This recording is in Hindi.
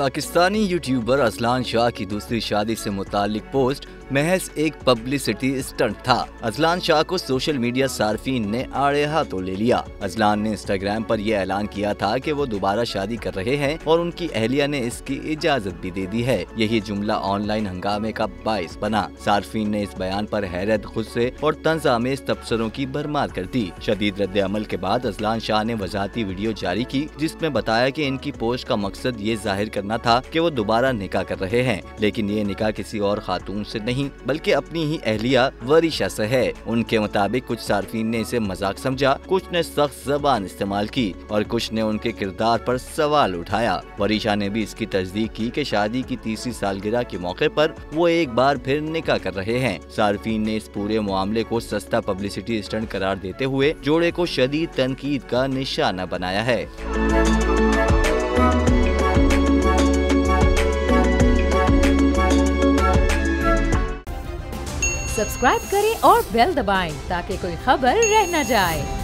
पाकिस्तानी यूट्यूबर अजलान शाह की दूसरी शादी से मुतालिक पोस्ट महज एक पब्लिसिटी स्टंट था। अजलान शाह को सोशल मीडिया सार्फिन ने आड़े हाथों ले लिया। अजलान ने इंस्टाग्राम पर यह ऐलान किया था कि वो दोबारा शादी कर रहे हैं और उनकी अहलिया ने इसकी इजाजत भी दे दी है। यही जुमला ऑनलाइन हंगामे का बाइस बना। सार्फिन ने इस बयान पर हैरत, गुस्से और तंज आमेज तबसरों की भरमार कर दी। शदीद रद्द अमल के बाद अजलान शाह ने वजाहती वीडियो जारी की, जिसमें बताया कि इनकी पोस्ट का मकसद ये जाहिर करना था कि वो दोबारा निकाह कर रहे हैं, लेकिन ये निकाह किसी और खातून से नहीं बल्कि अपनी ही अहलिया वरीशा से है। उनके मुताबिक कुछ सार्फिन ने इसे मजाक समझा, कुछ ने सख्त जबान इस्तेमाल की और कुछ ने उनके किरदार पर सवाल उठाया। वरीशा ने भी इसकी तस्दीक की कि शादी की तीसरी सालगिरह के मौके पर वो एक बार फिर निकाह कर रहे हैं। सार्फिन ने इस पूरे मामले को सस्ता पब्लिसिटी स्टंट करार देते हुए जोड़े को शदीद तनकीद का निशाना बनाया है। सब्सक्राइब करें और बेल दबाएं ताकि कोई खबर रह न जाए।